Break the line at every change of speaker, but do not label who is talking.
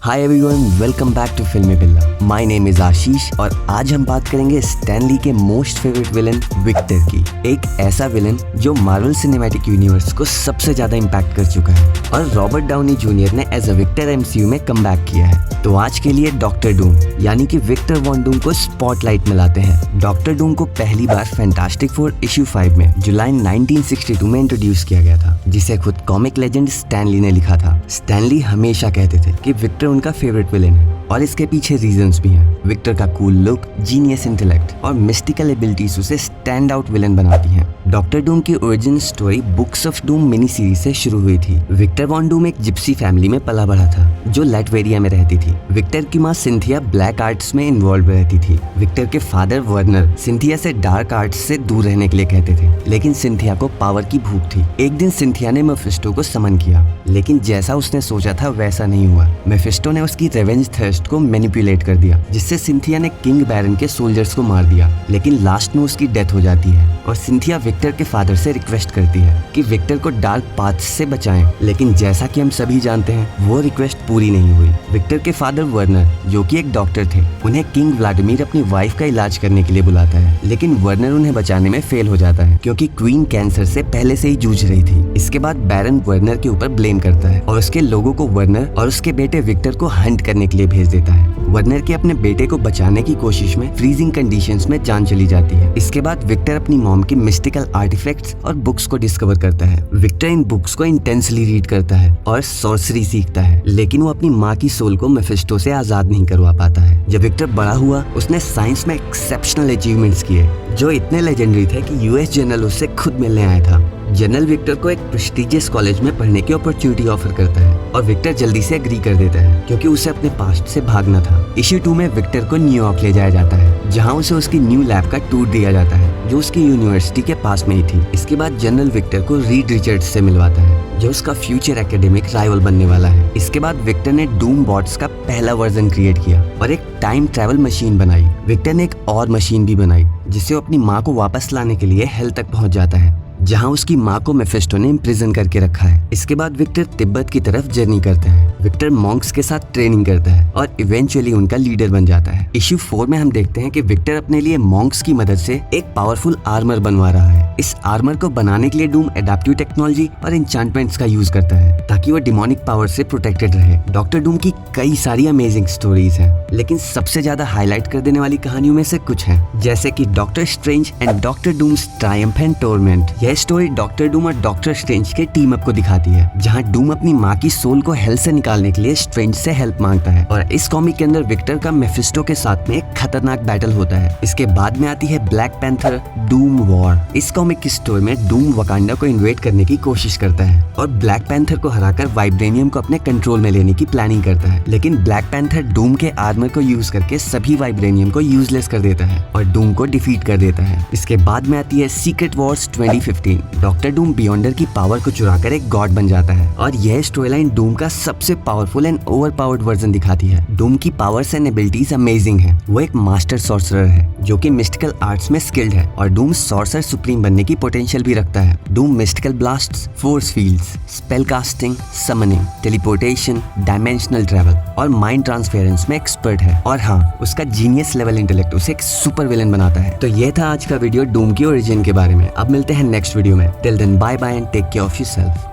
Hi everyone, welcome back to Filmy Billa. My name is आशीष और आज हम बात करेंगे स्टैन ली के मोस्ट फेवरेट विलन विक्टर की। एक ऐसा विलन जो मार्वल सिनेमैटिक यूनिवर्स को सबसे ज्यादा इम्पैक्ट कर चुका है और रॉबर्ट डाउनी जूनियर ने एज अ विक्टर एमसीयू में कमबैक किया है। तो आज के लिए डॉक्टर डूम यानी कि विक्टर वॉन डूम को स्पॉटलाइट में लाते हैं। डॉक्टर डूम को पहली बार फैंटास्टिक फोर इश्यू 5 में जुलाई 1962 में इंट्रोड्यूस किया गया था, जिसे खुद कॉमिक लेजेंड स्टैन ली ने लिखा था। स्टैन ली हमेशा कहते थे कि विक्टर उनका फेवरेट विलेन है और इसके पीछे रीजंस भी हैं। विक्टर का कूल लुक, जीनियस इंटेलेक्ट और मिस्टिकल एबिलिटीज उसे स्टैंड आउट विलेन बनाती हैं। डॉक्टर डूम की origin story books of doom mini series से शुरू हुई थी। विक्टर वॉन डूम एक जिप्सी फैमिली में पला बढ़ा था जो लैटवेरिया में रहती थी। विक्टर की माँ सिंथिया ब्लैक आर्ट्स में इन्वॉल्व रहती थी। विक्टर के फादर वर्नर सिंथिया से डार्क आर्ट्स से दूर रहने के लिए कहते थे, लेकिन सिंथिया को पावर की भूख थी। एक दिन सिंथिया ने मेफिस्टो को समन किया, लेकिन जैसा उसने सोचा था वैसा नहीं हुआ। मेफिस्टो ने उसकी रिवेंज थर्स्ट को मैनिपुलेट कर दिया, जिससे सिंथिया ने किंग बैरन के सोल्जर्स को मार दिया। लेकिन लास्ट में उसकी डेथ हो जाती है और सिंथिया विक्टर के फादर से रिक्वेस्ट करती है कि विक्टर को डार्क पाथ से बचाएं, लेकिन जैसा कि हम सभी जानते हैं वो रिक्वेस्ट पूरी नहीं हुई। विक्टर के फादर वर्नर, जो कि एक डॉक्टर थे, उन्हें किंग व्लादिमीर अपनी वाइफ का इलाज करने के लिए बुलाता है, लेकिन वर्नर उन्हें बचाने में फेल हो जाता है क्योंकि क्वीन कैंसर से पहले से ही जूझ रही थी। इसके बाद बैरन वर्नर के ऊपर ब्लेम करता है और उसके लोगों को वर्नर और उसके बेटे विक्टर को हंट करने के लिए भेज देता है। वर्नर के अपने बेटे को बचाने की कोशिश में फ्रीजिंग कंडीशंस में जान चली जाती है। इसके बाद विक्टर अपनी मॉम की मिस्टिकल आर्टिफैक्ट्स और बुक्स को डिस्कवर करता है। विक्टर इन बुक्स को इंटेंसली रीड करता है और सॉर्सरी सीखता है, लेकिन वो अपनी माँ की सोल को मेफिस्टो से आजाद नहीं करवा पाता है। जब विक्टर बड़ा हुआ, उसने साइंस में एक्सेप्शनल अचीवमेंट्स किए जो इतने लेजेंडरी थे कि यूएस जनरल उससे खुद मिलने आया था। जनरल विक्टर को एक प्रेस्टिजियस कॉलेज में पढ़ने की अपॉर्चुनिटी ऑफर करता है और विक्टर जल्दी से एग्री कर देता है क्योंकि उसे अपने पास्ट से भागना था। इश्यू 2 में विक्टर को न्यूयॉर्क ले जाया जाता है, जहां उसे उसकी न्यू लैब का टूर दिया जाता है जो उसकी यूनिवर्सिटी के पास में ही थी। इसके बाद जनरल विक्टर को रीड रिचर्ड्स से मिलवाता है, जो उसका फ्यूचर एकेडमिक राइवल बनने वाला है। इसके बाद विक्टर ने डूम बॉट्स का पहला वर्जन क्रिएट किया और एक टाइम ट्रैवल मशीन बनाई। विक्टर ने एक और मशीन भी बनाई जिससे वो अपनी माँ को वापस लाने के लिए हेल तक पहुंच जाता है, जहां उसकी माँ को मेफिस्टो ने इम्प्रिजन करके रखा है। इसके बाद विक्टर तिब्बत की तरफ जर्नी करता है। विक्टर मॉन्क्स के साथ ट्रेनिंग करता है और इवेंचुअली उनका लीडर बन जाता है। इश्यू 4 में हम देखते हैं कि विक्टर अपने लिए मॉन्क्स की मदद से एक पावरफुल आर्मर बनवा रहा है। इस आर्मर को बनाने के लिए डूम एडाप्टिव टेक्नोलॉजी और एन्चांटमेंट्स का यूज करता है ताकि वो डिमोनिक पावर से प्रोटेक्टेड रहे। डॉक्टर डूम की कई सारी अमेजिंग स्टोरीज हैं, लेकिन सबसे ज्यादा हाईलाइट कर देने वाली कहानियों में से कुछ हैं, जैसे कि doctor strange and doctor Doom's triumph and torment. यह स्टोरी डॉक्टर डूम और डॉक्टर स्ट्रेंज के टीम अप को दिखाती है, जहां डूम अपनी माँ की सोल को हेल से निकालने के लिए स्ट्रेंज से हेल्प मांगता है। और इस कॉमिक के अंदर विक्टर का मेफिस्टो के साथ में एक खतरनाक बैटल होता है। इसके बाद में आती है ब्लैक पैंथर डूम वॉर। इस कॉमिक की स्टोरी में डूम वकांडा को इन्वेड करने की कोशिश करता है और ब्लैक पैंथर को हराकर वाइब्रेनियम को अपने कंट्रोल में लेने की प्लानिंग करता है, लेकिन ब्लैक पैंथर डूम के आर्मर को यूज करके सभी वाइब्रेनियम को यूजलेस कर देता है और डूम को डिफीट कर देता है। इसके बाद में आती है सीक्रेट वॉर्स 2015। डॉक्टर डूम बियॉन्डर की पावर को चुराकर एक गॉड बन जाता है और यह स्टोरी लाइन डूम का सबसे पावरफुल एंड ओवरपावर्ड वर्जन दिखाती है। डूम की पावर्स एंड एबिलिटीज अमेजिंग है। वो एक मास्टर सॉर्सरर है जो कि मिस्टिकल आर्ट्स में स्किल्ड है और डूम सॉर्सर सुप्रीम बनने की पोटेंशियल भी रखता है। Doom mystical blasts, force fields, spell casting, summoning, teleportation, dimensional travel और माइंड ट्रांसफेरेंस में एक्सपर्ट है। और हाँ, उसका जीनियस लेवल इंटेलेक्ट उसे एक सुपर विलेन बनाता है। तो ये था आज का वीडियो डूम की ओरिजिन के बारे में। अब मिलते हैं नेक्स्ट वीडियो में। Till then bye bye and take care of yourself.